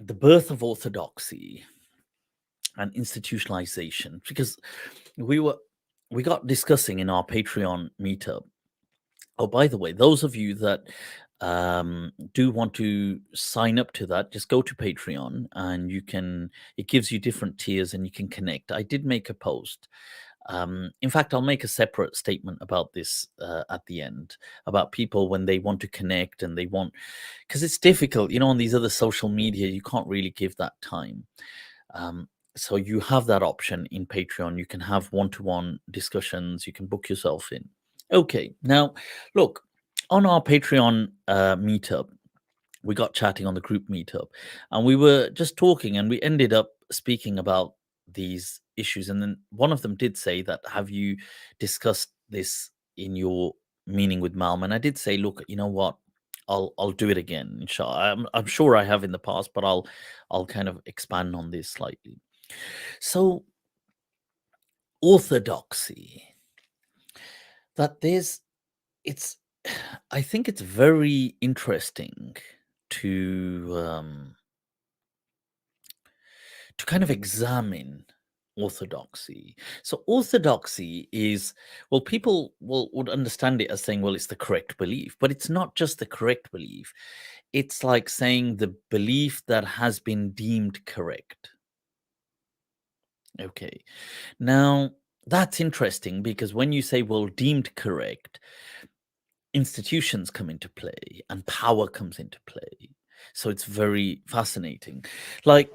the birth of orthodoxy and institutionalization, because we were we got discussing in our Patreon meetup. Oh, by the way, those of you that do want to sign up to that, just go to Patreon and it gives you different tiers and you can connect. I did make a post. In fact, I'll make a separate statement about this at the end, about people when they want to connect and they want, because it's difficult, on these other social media, you can't really give that time. So you have that option in Patreon. You can have one-to-one discussions. You can book yourself in. Okay, now look, on our Patreon meetup, we got chatting on the group meetup, and we were just talking, and we ended up speaking about these issues. And then one of them did say that, have you discussed this in your meeting with MALM? And I did say, look, you know what? I'll do it again, inshallah. I'm sure I have in the past, but I'll kind of expand on this slightly. So orthodoxy, that it's I think it's very interesting to kind of examine orthodoxy. So orthodoxy is, well, people would understand it as saying, well, it's the correct belief, but it's not just the correct belief. It's like saying the belief that has been deemed correct. Okay. Now, that's interesting because when you say, well, deemed correct, institutions come into play and power comes into play. So it's very fascinating. Like,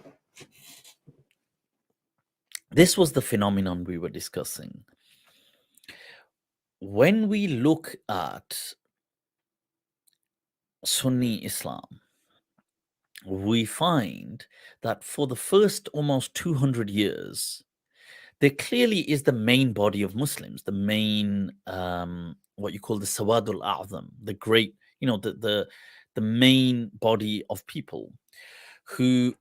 this was the phenomenon we were discussing. When we look at Sunni Islam, we find that for the first almost 200 years, there clearly is the main body of Muslims, the main, what you call the Sawadul A'zam, the great, the main body of people who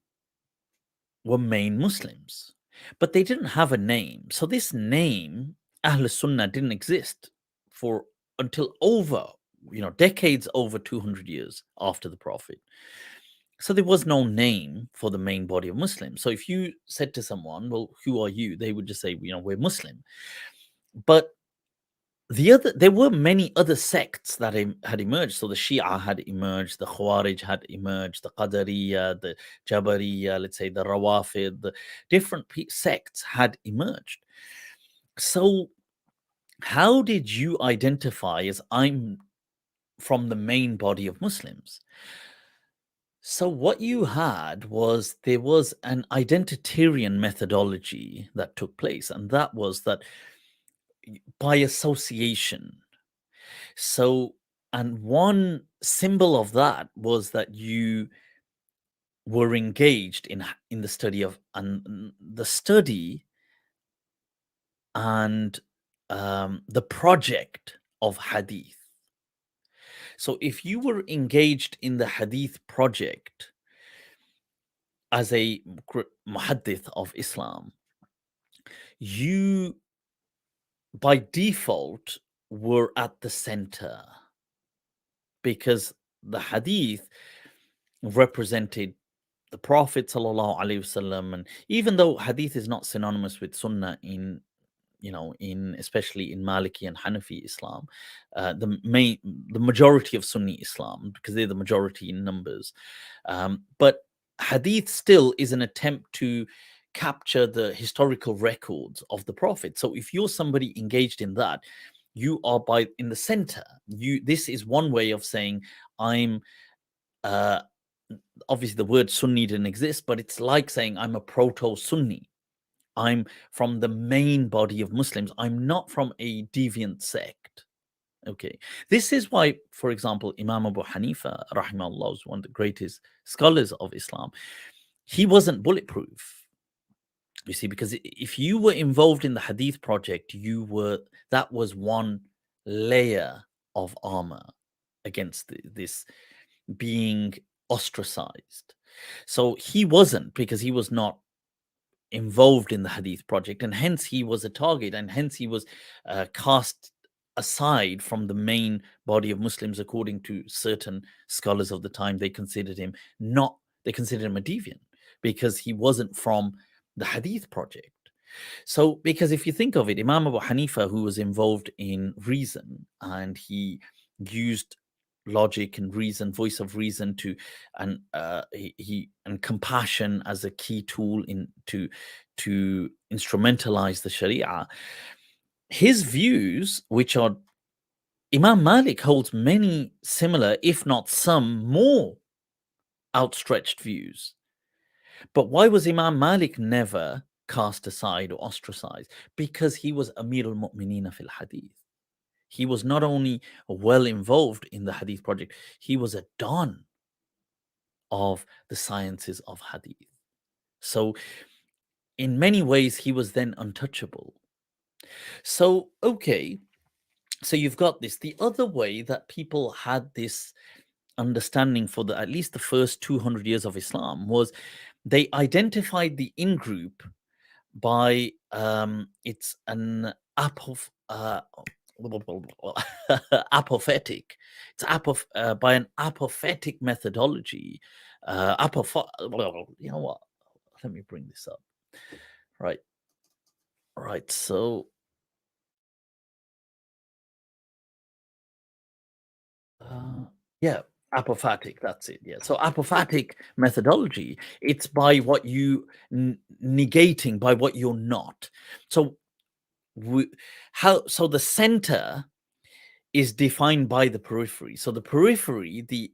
were main Muslims, but they didn't have a name. So this name, Ahl Sunnah, didn't exist for until over, decades over 200 years after the Prophet. So there was no name for the main body of Muslims. So if you said to someone, well, who are you? They would just say, we're Muslim. But there were many other sects that had emerged. So the Shia had emerged, the Khawarij had emerged, the Qadariya, the Jabariya, let's say the Rawafid, the different sects had emerged. So how did you identify as I'm from the main body of Muslims? So what you had was, there was an identitarian methodology that took place, and that was that by association. So, and one symbol of that was that you were engaged in the study of, and the study and the project of hadith. So if you were engaged in the hadith project as a muhaddith of Islam, you by default were at the center, because the hadith represented the Prophet sallallahu alaihi wasallam. And even though hadith is not synonymous with sunnah in especially in Maliki and Hanafi Islam, the majority of Sunni Islam, because they're the majority in numbers, but hadith still is an attempt to capture the historical records of the Prophet. So if you're somebody engaged in that, you are in the center. This is one way of saying I'm. Obviously, the word Sunni didn't exist, but it's like saying I'm a proto-Sunni. I'm from the main body of Muslims. I'm not from a deviant sect. Okay. This is why, for example, Imam Abu Hanifa, rahimahullah, was one of the greatest scholars of Islam. He wasn't bulletproof. You see, because if you were involved in the Hadith project, that was one layer of armor against this being ostracized. So he wasn't, because he was not involved in the Hadith project, and hence he was a target, and hence he was cast aside from the main body of Muslims. According to certain scholars of the time, they considered him not They considered him a deviant because he wasn't from the Hadith project. So, because if you think of it, Imam Abu Hanifa, who was involved in reason and he used logic and reason, voice of reason to, and he and compassion as a key tool to instrumentalize the Sharia. His views, which are Imam Malik holds many similar, if not some more outstretched views. But why was Imam Malik never cast aside or ostracized? Because he was Amir al-Mu'mineen fil Hadith. He was not only well involved in the Hadith project, he was a don of the sciences of Hadith. So, in many ways, he was then untouchable. So, okay, so you've got this. The other way that people had this understanding for at least the first 200 years of Islam was they identified the in-group by it's an apophatic. It's by an apophatic methodology. You know what? Let me bring this up. Right. So, yeah, apophatic. That's it. Yeah. So apophatic methodology. It's by what you negating by what you're not. So so the center is defined by the periphery. So the periphery, the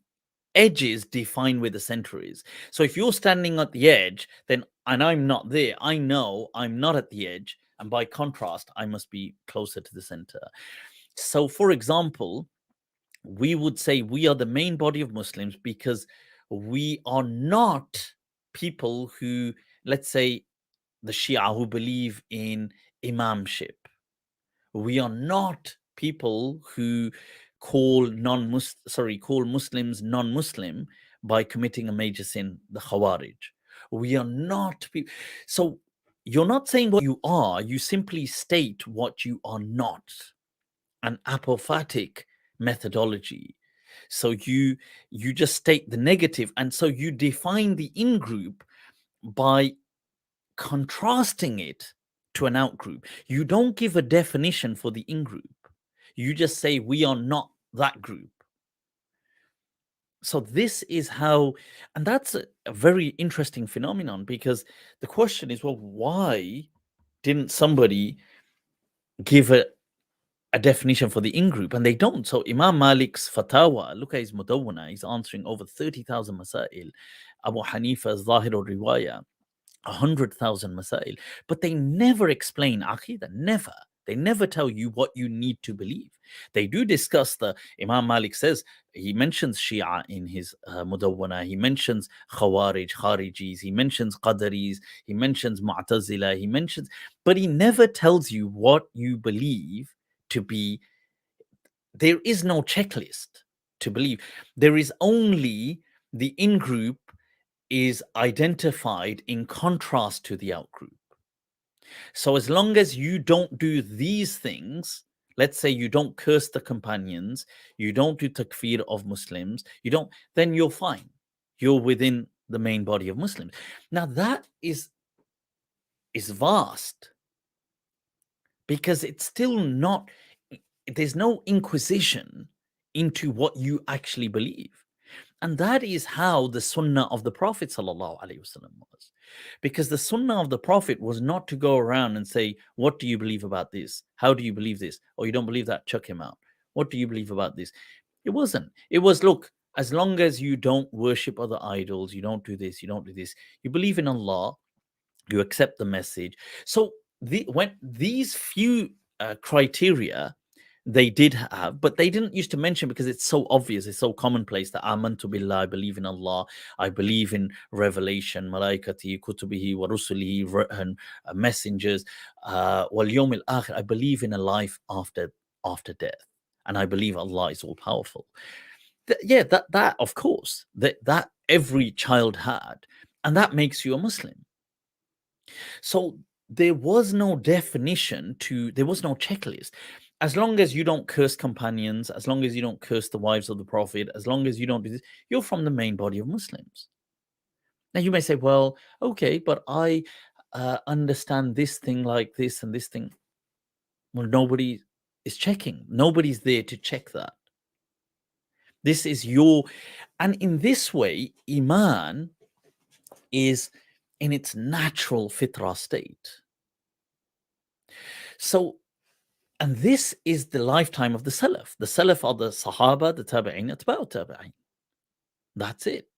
edges define where the center is. So if you're standing at the edge, then and I'm not there, I know I'm not at the edge, and by contrast, I must be closer to the center. So, for example, we would say we are the main body of Muslims because we are not people who, let's say, the Shia who believe in imamship. We are not people who call Muslims non-Muslim by committing a major sin, the Khawarij. We are not people. So you're not saying what you are, you simply state what you are not. An apophatic methodology. So you just state the negative, and so you define the in-group by contrasting it to an out-group. You don't give a definition for the in-group. You just say we are not that group. So this is how, and that's a very interesting phenomenon, because the question is, well, why didn't somebody give a definition for the in-group? And they don't. So Imam Malik's Fatawa, look at his Mudawwana, he's answering over 30,000 masail. Abu Hanifa's Zahir al-Riwaya, 100,000 masail. But they never explain Aqidah, never. They never tell you what you need to believe. They do discuss Imam Malik says, he mentions Shia in his Mudawwana, he mentions Khawarijis, he mentions Qadaris, he mentions Mu'tazila, but he never tells you what you believe to be. There is no checklist to believe. There is only the in-group is identified in contrast to the out-group. So as long as you don't do these things, let's say you don't curse the companions, you don't do takfir of Muslims, then you're fine. You're within the main body of Muslims. Now that is vast, because it's still not, there's no inquisition into what you actually believe. And that is how the sunnah of the Prophet ﷺ was. Because the sunnah of the Prophet was not to go around and say, what do you believe about this? How do you believe this? Oh, you don't believe that? Chuck him out. What do you believe about this? It wasn't. It was, look, as long as you don't worship other idols, you don't do this, you don't do this, you believe in Allah, you accept the message. So when these few criteria they did have, but they didn't used to mention because it's so obvious, it's so commonplace that amantu billah, I believe in Allah, I believe in revelation, malaikati, kutubihi, wa rusulihi, and messengers, wal yawm al-akhir, I believe in a life after death, and I believe Allah is all powerful. That of course, that every child had, and that makes you a Muslim. So there was no definition there was no checklist. As long as you don't curse companions, as long as you don't curse the wives of the Prophet, as long as you don't do this, you're from the main body of Muslims. Now you may say, well, okay, but I understand this thing like this and this thing. Well, nobody is checking. Nobody's there to check that. This is your, and in this way, Iman is in its natural fitra state. So, and this is the lifetime of the Salaf. The Salaf are the Sahaba, the Tabi'in, Atba'u Tabi'in. That's it.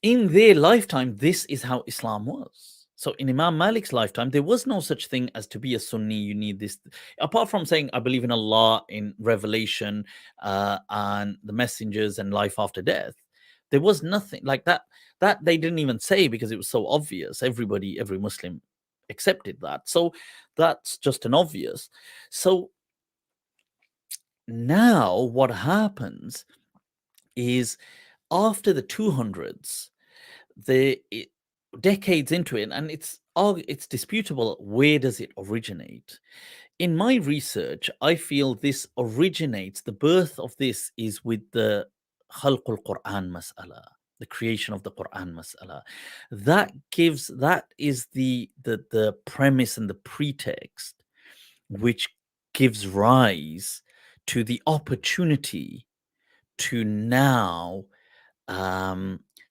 In their lifetime, this is how Islam was. So in Imam Malik's lifetime, there was no such thing as to be a Sunni. You need this, apart from saying, I believe in Allah, in revelation, and the messengers and life after death. There was nothing like that. That they didn't even say because it was so obvious. Everybody, every Muslim accepted that. So that's just an obvious. So now what happens is after the 200s, decades into it, and it's disputable, where does it originate? In my research, I feel this originates, the birth of this is with the khalqul Quran mas'ala, the creation of the Quran mas'ala. That is the premise and the pretext which gives rise to the opportunity to now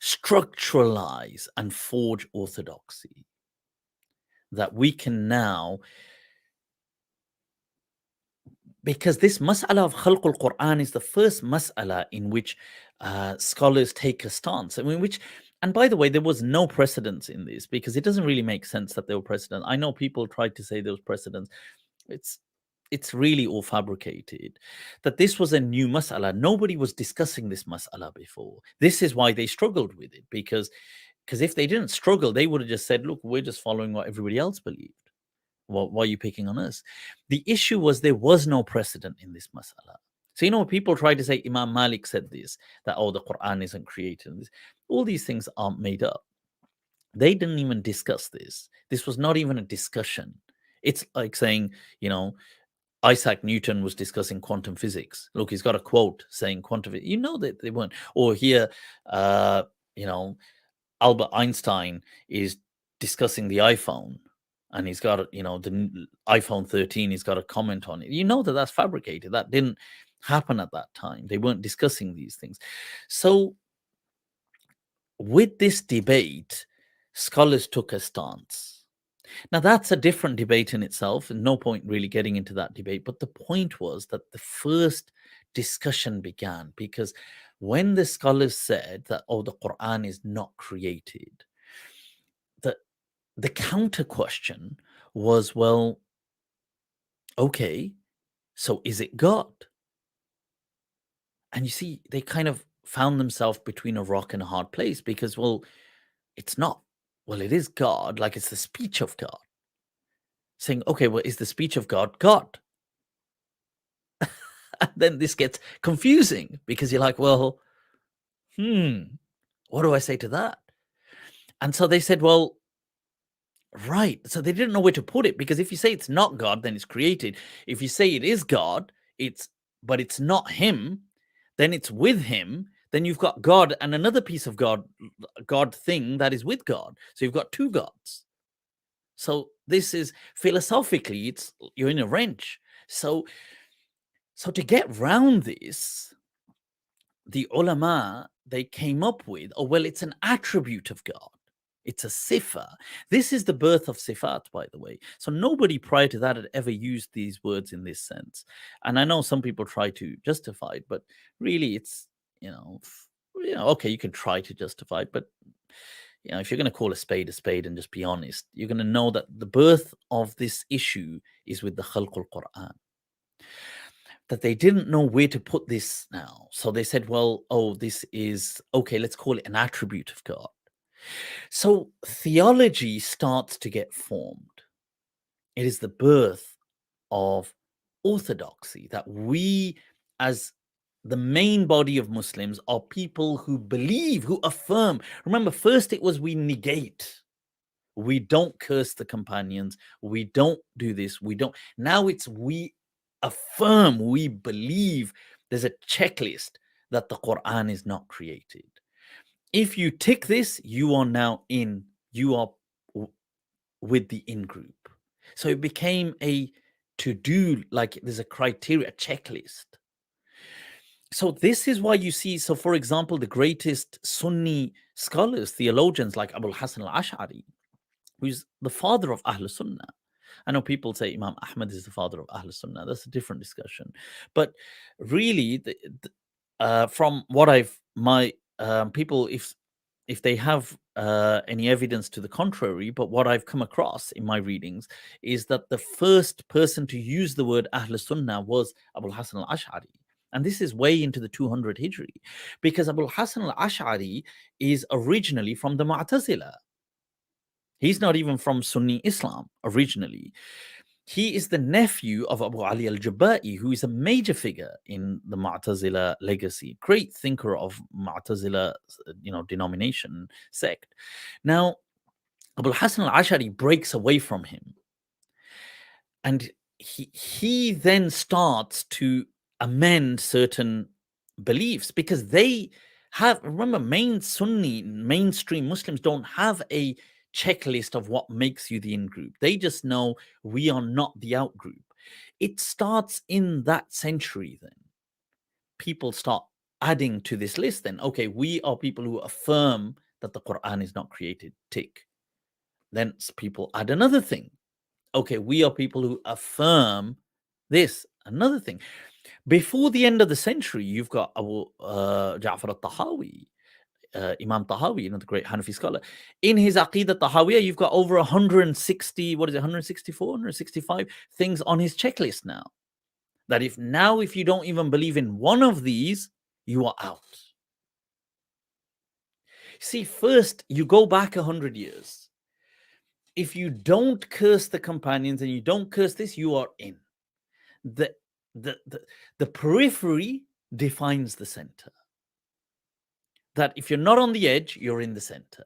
structuralize and forge orthodoxy. That we can now, because this mas'ala of khalqul Quran is the first mas'ala in which scholars take a stance. I mean, and by the way, there was no precedence in this because it doesn't really make sense that there were precedents. I know people tried to say there was precedence. It's really all fabricated. That this was a new mas'ala. Nobody was discussing this mas'ala before. This is why they struggled with it, because if they didn't struggle, they would have just said, look, we're just following what everybody else believed. Why are you picking on us? The issue was there was no precedent in this mas'ala. So, people try to say Imam Malik said this, that, oh, the Quran isn't created. All these things aren't made up. They didn't even discuss this. This was not even a discussion. It's like saying, Isaac Newton was discussing quantum physics. Look, he's got a quote saying quantum. That they weren't. Or here, Albert Einstein is discussing the iPhone, and he's got the iPhone 13. He's got a comment on it. That's fabricated. That didn't happen at that time. They weren't discussing these things. So, with this debate, scholars took a stance. Now, that's a different debate in itself, and no point really getting into that debate. But the point was that the first discussion began because when the scholars said that, oh, the Quran is not created, the counter question was, well, okay, so is it God? And you see, they kind of found themselves between a rock and a hard place because, well, it's not. Well, it is God, like it's the speech of God. Saying, okay, well, is the speech of God God? And then this gets confusing because you're like, well, what do I say to that? And so they said, well, right. So they didn't know where to put it because if you say it's not God, then it's created. If you say it is God, but it's not him, then it's with him. Then you've got God and another piece of God thing that is with God. So you've got two gods. So this is philosophically, you're in a wrench. So to get round this, the ulama, they came up with, oh, well, it's an attribute of God. It's a sifa. This is the birth of sifat, by the way. So nobody prior to that had ever used these words in this sense. And I know some people try to justify it, but really it's, okay, you can try to justify it, but if you're going to call a spade and just be honest, you're going to know that the birth of this issue is with the Khalqul Quran. That they didn't know where to put this now. So they said, well, oh, this is, okay, let's call it an attribute of God. So theology starts to get formed. It is the birth of orthodoxy, that we, as the main body of Muslims, are people who believe, who affirm. Remember, first it was we negate. We don't curse the companions. We don't do this. We don't. Now it's we affirm, we believe. There's a checklist that the Quran is not created. If you tick this, you are now in, you are with the in group. So it became a to do, like there's a criteria, a checklist. So this is why you see, so for example, the greatest Sunni scholars, theologians like Abu Hassan al-Ash'ari, who's the father of Ahl Sunnah. I know people say Imam Ahmad is the father of Ahl Sunnah. That's a different discussion. But really, from what I've, my people, if they have any evidence to the contrary, but what I've come across in my readings is that the first person to use the word Ahl Sunnah was Abu Hassan al-Ash'ari. And this is way into the 200 Hijri, because Abu Hassan al-Ash'ari is originally from the Mu'tazila. He's not even from Sunni Islam originally. He is the nephew of Abu Ali al-Jabba'i, who is a major figure in the Mu'tazila legacy, great thinker of Mu'tazila, denomination, sect. Now, Abu Hassan al-Ash'ari breaks away from him, and he then starts to amend certain beliefs, because they have, remember, mainstream Muslims don't have a checklist of what makes you the in group. They just know we are not the out group. It starts in that century. Then people start adding to this list. Then, okay, we are people who affirm that the Quran is not created, tick. Then people add another thing. Okay, we are people who affirm this, another thing. Before the end of the century, you've got Abu Ja'far al-Tahawi, Imam Tahawi, the great Hanafi scholar. In his Aqidah Tahawiyah, you've got over 160, 164, 165 things on his checklist now. That if you don't even believe in one of these, you are out. See, first, you go back 100 years. If you don't curse the companions and you don't curse this, you are in. The periphery defines the center. That if you're not on the edge, you're in the center.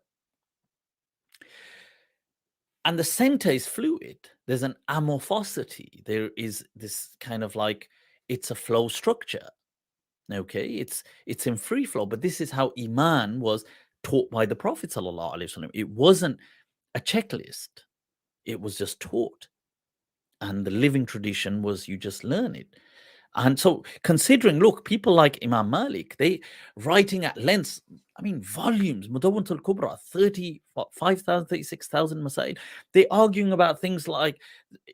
And the center is fluid. There's an amorphosity. There is this kind of like, it's a flow structure. Okay, it's in free flow. But this is how Iman was taught by the Prophet sallallahu alaihi wasallam. It wasn't a checklist. It was just taught. And the living tradition was you just learn it. And so, considering, look, people like Imam Malik, they writing at length, I mean, volumes, Mudawwanatul al-Kubra, 35,000, 36,000 masail. They're arguing about things like,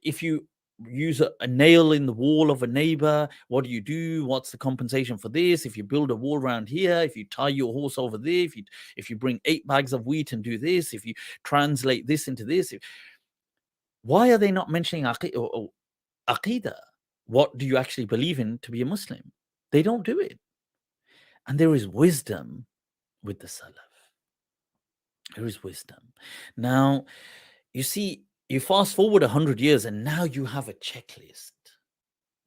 if you use a nail in the wall of a neighbor, what do you do? What's the compensation for this? If you build a wall around here, if you tie your horse over there, if you bring 8 bags of wheat and do this, if you translate this into this. Why are they not mentioning Aqidah? What do you actually believe in to be a Muslim? They don't do it. And there is wisdom with the Salaf. There is wisdom. Now, you see, you fast forward 100 years and now you have a checklist.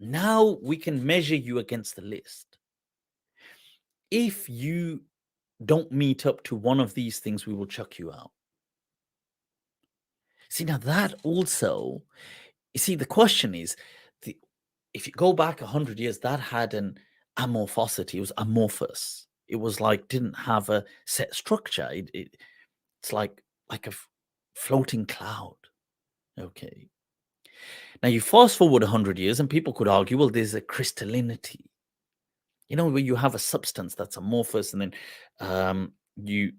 Now we can measure you against the list. If you don't meet up to one of these things, we will chuck you out. See, now that also, you see, the question is, if you go back 100 years, that had an amorphosity. It was amorphous. It was like, didn't have a set structure. It's like a floating cloud. Okay. Now you fast forward 100 years and people could argue, well, there's a crystallinity. Where you have a substance that's amorphous, and then the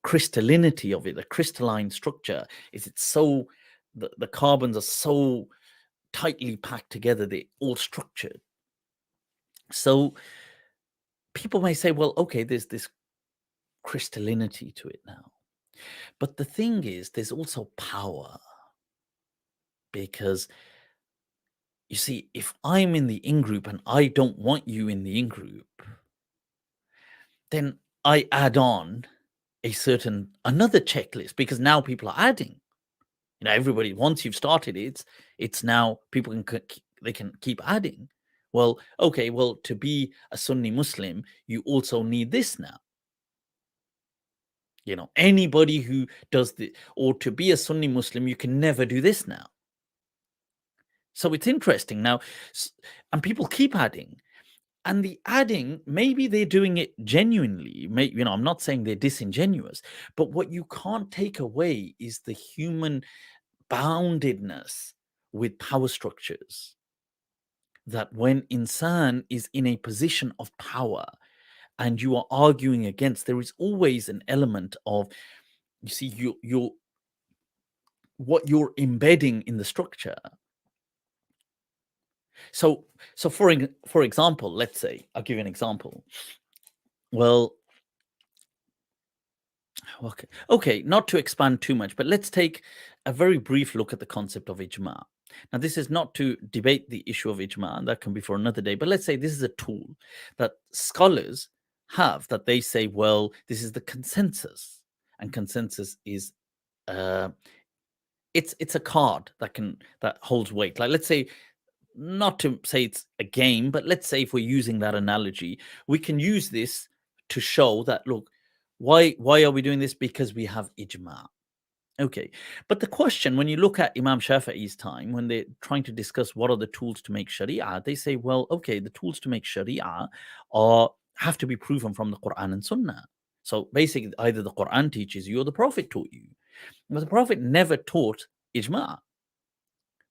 crystallinity of it, the crystalline structure, is it's so, the carbons are so tightly packed together, they're all structured. So people may say, well, okay, there's this crystallinity to it now. But the thing is, there's also power. Because you see, if I'm in the in group and I don't want you in the in group, then I add on another checklist, because now people are adding. Everybody, once you've started it's now people they can keep adding. Well, okay, to be a Sunni Muslim, you also need this now. Anybody who does or to be a Sunni Muslim, you can never do this now. So it's interesting now, and people keep adding. And the adding, maybe they're doing it genuinely. I'm not saying they're disingenuous, but what you can't take away is the human boundedness with power structures. That when insan is in a position of power and you are arguing against, there is always an element of, you see, you're what you're embedding in the structure. So for example, let's say, I'll give you an example. Well, okay, not to expand too much, but let's take a very brief look at the concept of ijma. Now, this is not to debate the issue of ijma, and that can be for another day, but let's say this is a tool that scholars have, that they say, well, this is the consensus, and consensus is it's a card that holds weight. Like, let's say, not to say it's a game, but let's say, if we're using that analogy, we can use this to show that, look, why are we doing this? Because we have ijma. Okay. But the question, when you look at Imam Shafi'i's time, when they're trying to discuss what are the tools to make Sharia, they say, well, okay, the tools to make Sharia have to be proven from the Quran and Sunnah. So basically, either the Quran teaches you or the Prophet taught you. But the Prophet never taught ijma,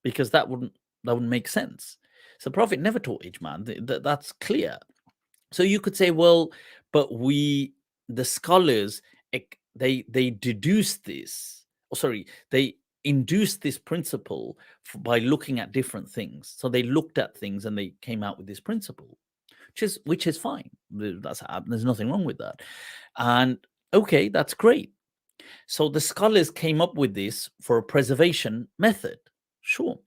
because that wouldn't make sense. So the Prophet never taught ijma. That's clear. So you could say, well, but the scholars, they deduce this, or sorry, they induced this principle by looking at different things. So they looked at things and they came out with this principle, which is fine. There's nothing wrong with that. And okay, that's great. So the scholars came up with this for a preservation method. Sure.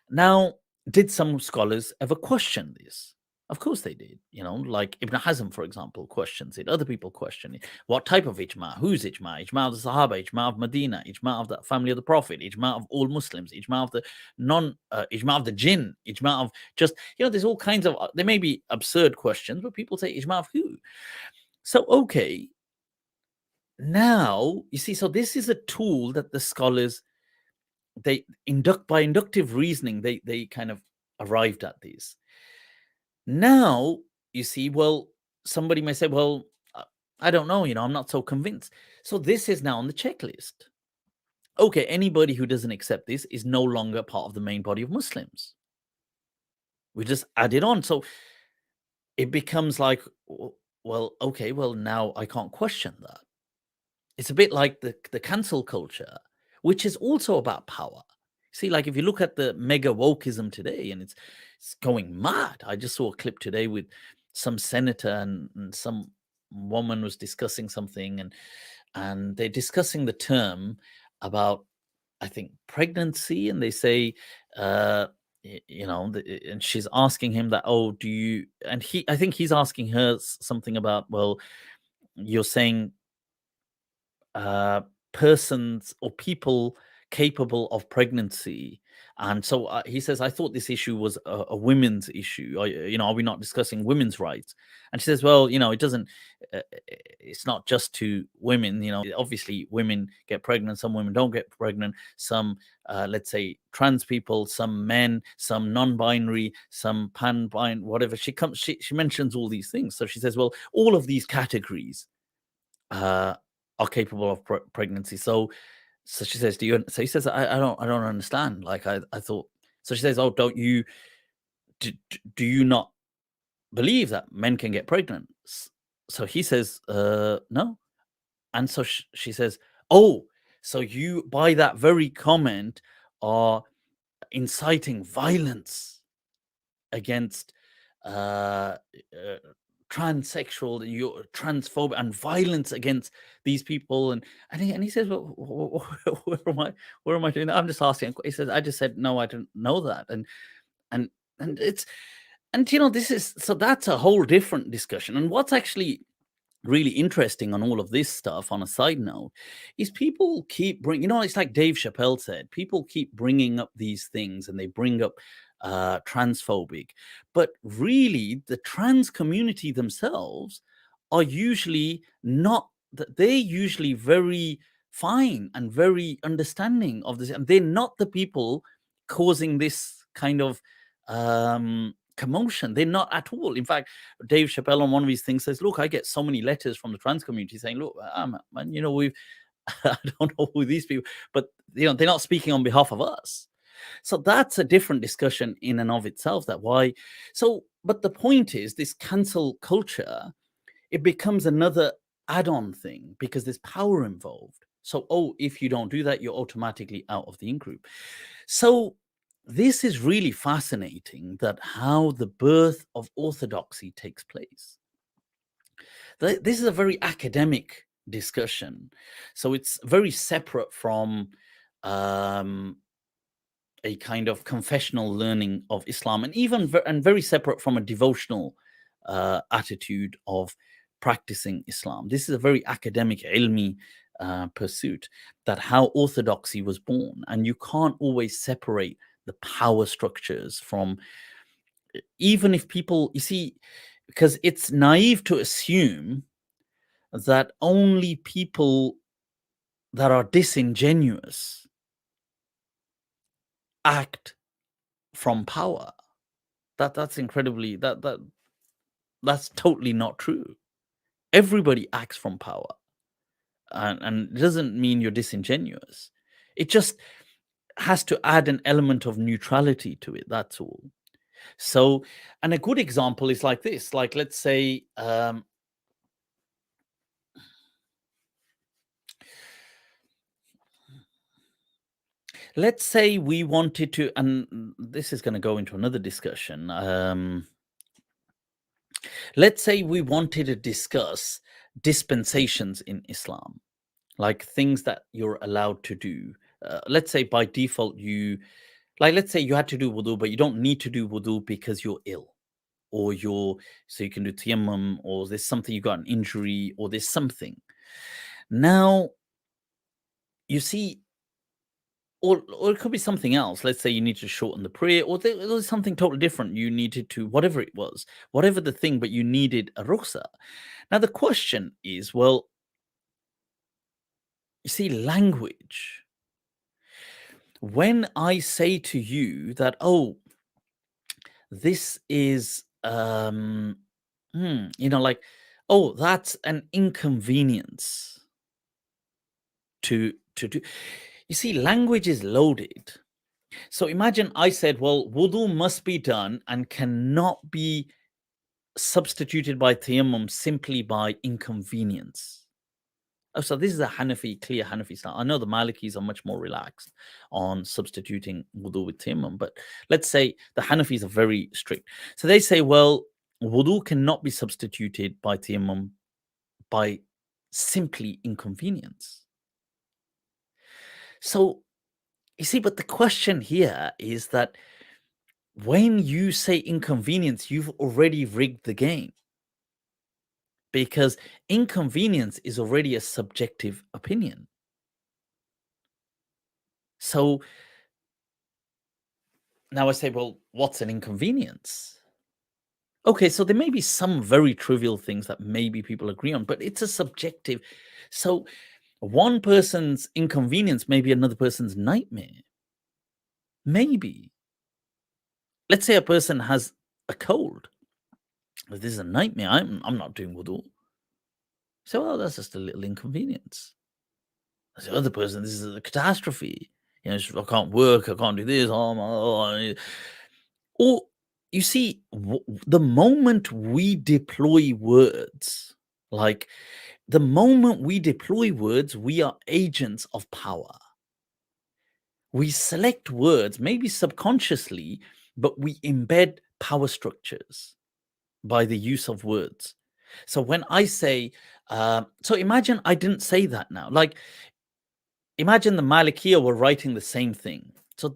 Now, did some scholars ever question this? Of course they did. Like Ibn Hazm, for example, questions it. Other people question it. What type of ijma? Who's ijma? Ijma of the Sahaba, ijma of Medina, ijma of the family of the Prophet, ijma of all Muslims, ijma of the ijma of the jinn, ijma of just, there's all kinds of, there may be absurd questions, but people say ijma of who? So, okay. Now, you see, so this is a tool that the scholars, by inductive reasoning, they kind of arrived at these. Now, you see, well, somebody may say, well, I don't know, I'm not so convinced. So this is now on the checklist. Okay, anybody who doesn't accept this is no longer part of the main body of Muslims. We just add it on. So it becomes like, well, okay, well, now I can't question that. It's a bit like the cancel culture, which is also about power. See, like, if you look at the mega wokeism today, and it's going mad. I just saw a clip today with some senator and some woman was discussing something, and they're discussing the term about, I think, pregnancy, and they say, and she's asking him that, oh, do you? And I think he's asking her something about, well, you're saying persons or people capable of pregnancy. And so he says, I thought this issue was a women's issue. Are we not discussing women's rights? And she says, well, it doesn't, it's not just to women. Obviously women get pregnant, some women don't get pregnant, some, let's say, trans people, some men, some non-binary, some pan-binary, whatever. She mentions all these things. So she says, well, all of these categories are capable of pregnancy. So she says, do you? So he says, I don't understand. Like, I thought. So she says, oh, don't you? Do you not believe that men can get pregnant? So he says, no. And so she says, oh, so you, by that very comment, are inciting violence against uh, transsexual, and you're transphobic, and violence against these people. And he says, well, where am I doing that? I'm just asking. He says, I just said, no, I didn't know that. And it's, and this is, so that's a whole different discussion. And what's actually really interesting on all of this stuff, on a side note, is people keep bringing, it's like Dave Chappelle said, people keep bringing up these things, and they bring up transphobic, but really the trans community themselves are usually not, that they're usually very fine and very understanding of this, and they're not the people causing this kind of commotion. They're not at all. In fact, Dave Chappelle on one of his things says, "Look, I get so many letters from the trans community saying, look, man, we've I don't know who these people, but they're not speaking on behalf of us." So that's a different discussion in and of itself. That why. So, but the point is, this cancel culture, it becomes another add-on thing because there's power involved. So, if you don't do that, you're automatically out of the in-group. So this is really fascinating, that how the birth of orthodoxy takes place. This is a very academic discussion. So it's very separate from a kind of confessional learning of Islam, and even very separate from a devotional attitude of practicing Islam. This is a very academic, ilmi pursuit, that how orthodoxy was born, and you can't always separate the power structures from, even if people, you see, because it's naive to assume that only people that are disingenuous act from power. That's incredibly, that's totally not true. Everybody acts from power, and it doesn't mean you're disingenuous. It just has to add an element of neutrality to it. That's all. So, and a good example is like this. Like, let's say, we wanted to, and this is going to go into another discussion. Let's say we wanted to discuss dispensations in Islam, like things that you're allowed to do. Let's say by default, let's say you had to do wudu, but you don't need to do wudu because you're ill, or so you can do tayammum, or there's something, you got an injury, or there's something. Now, you see, or it could be something else. Let's say you need to shorten the prayer, or there's something totally different. You needed to, whatever it was, whatever the thing, but you needed a rukhsa. Now, the question is, well, you see, language. When I say to you that, this is, like, that's an inconvenience to do. You see, language is loaded. So imagine I said, well, wudu must be done and cannot be substituted by tayammum simply by inconvenience. Oh, so this is a clear Hanafi style. I know the Malikis are much more relaxed on substituting wudu with tayammum, but let's say the Hanafis are very strict. So they say, well, wudu cannot be substituted by tayammum by simply inconvenience. So, you see, but the question here is that when you say inconvenience, you've already rigged the game, because inconvenience is already a subjective opinion. So now I say, well, what's an inconvenience? Okay, so there may be some very trivial things that maybe people agree on, but it's a subjective. So one person's inconvenience may be another person's nightmare. Maybe. Let's say a person has a cold. This is a nightmare. I'm not doing wudu. So, well, that's just a little inconvenience. The other person, this is a catastrophe. I can't work. I can't do this. Or, you see, the moment we deploy words, like the moment we deploy words, we are agents of power. We select words, maybe subconsciously, but we embed power structures by the use of words. So when I say, so imagine I didn't say that now. Like, imagine the Malikiya were writing the same thing. So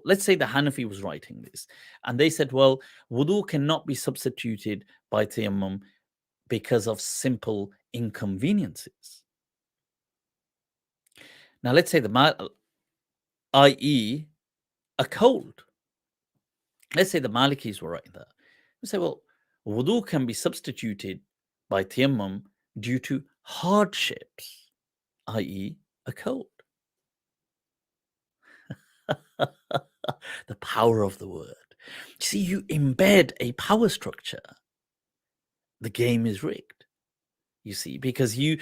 let's say the Hanafi was writing this, and they said, well, wudu cannot be substituted by tayammum because of simple inconveniences. Now let's say i.e. a cold. Let's say the Malikis were writing that. We say, well, wudu can be substituted by tayammum due to hardships, i.e. a cold. The power of the word. See, you embed a power structure, the game is rigged. You see, because you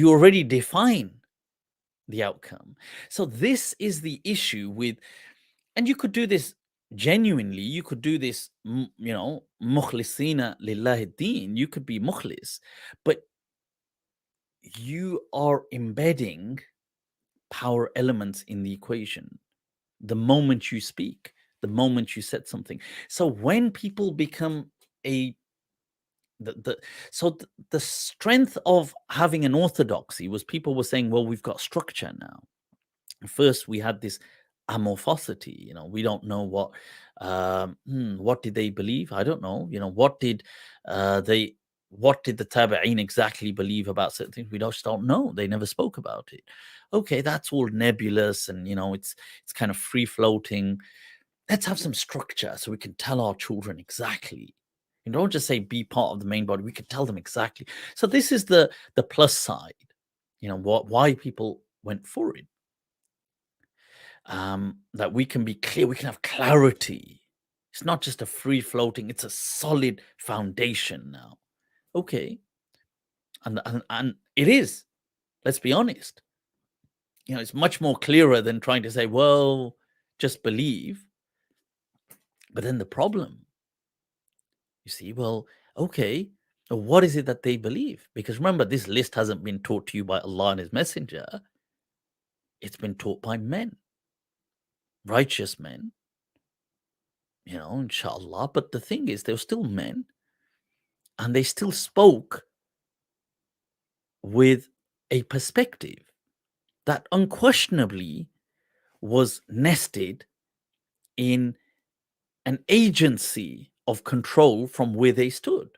already define the outcome. So this is the issue with, and you could do this genuinely. You could do this, mukhlisina lillahi deen. You could be mukhlis, but you are embedding power elements in the equation the moment you speak, the moment you said something. So when people become a the strength of having an orthodoxy was people were saying, well, we've got structure now. First we had this amorphosity, we don't know what did they believe, I don't know, they what did the tabi'in exactly believe about certain things, we just don't know, they never spoke about it. Okay, that's all nebulous, and it's kind of free floating. Let's have some structure so we can tell our children exactly. You don't just say be part of the main body, we could tell them exactly. So this is the plus side, why people went for it. That we can be clear, we can have clarity. It's not just a free floating, it's a solid foundation now. Okay. And it is, let's be honest. It's much more clearer than trying to say, well, just believe. But then the problem, you see, well, okay, what is it that they believe? Because remember, this list hasn't been taught to you by Allah and His Messenger. It's been taught by men, righteous men, inshallah. But the thing is, they're still men, and they still spoke with a perspective that unquestionably was nested in an agency of control from where they stood.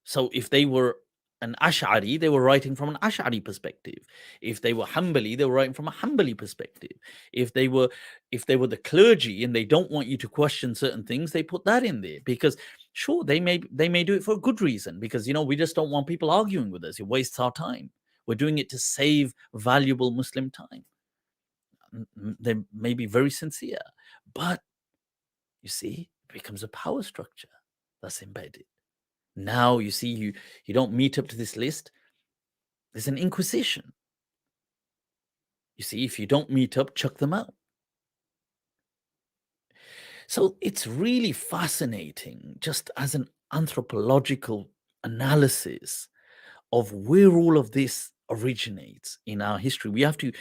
So if they were an Ash'ari, they were writing from an Ash'ari perspective. If they were Hanbali, they were writing from a Hanbali perspective. If they were the clergy and they don't want you to question certain things, they put that in there, because sure, they may do it for a good reason, because we just don't want people arguing with us. It wastes our time. We're doing it to save valuable Muslim time. They may be very sincere, but you see, it becomes a power structure that's embedded. Now you see, you don't meet up to this list, there's an inquisition. You see, if you don't meet up, chuck them out. So it's really fascinating, just as an anthropological analysis of where all of this originates in our history. We have to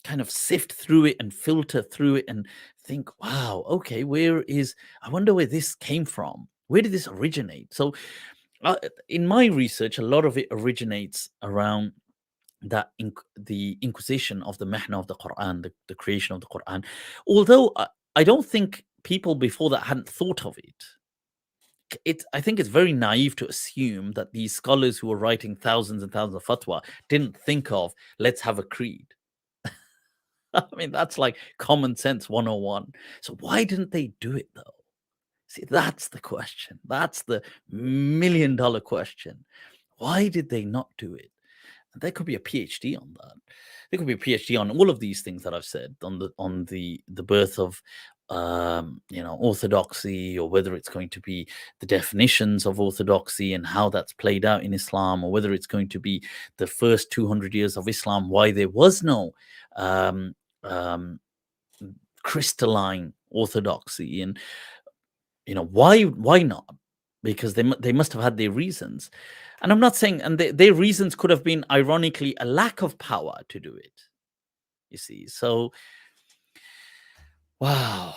kind of sift through it and filter through it and think, wow, okay, I wonder where this came from. Where did this originate? So in my research, a lot of it originates around the Inquisition of the Mehna of the Quran, the creation of the Quran. Although I don't think people before that hadn't thought of it. I think it's very naive to assume that these scholars who were writing thousands and thousands of fatwa didn't think of, let's have a creed. I mean, that's like common sense 101. So why didn't they do it though? See, that's the question. That's the $1,000,000 question. Why did they not do it? And there could be a PhD on that. There could be a PhD on all of these things that I've said, on the birth of orthodoxy, or whether it's going to be the definitions of orthodoxy and how that's played out in Islam, or whether it's going to be the first 200 years of Islam, why there was no um, um, crystalline orthodoxy, and why not? Because they must have had their reasons. And I'm not saying, and their reasons could have been ironically a lack of power to do it, you see. So wow,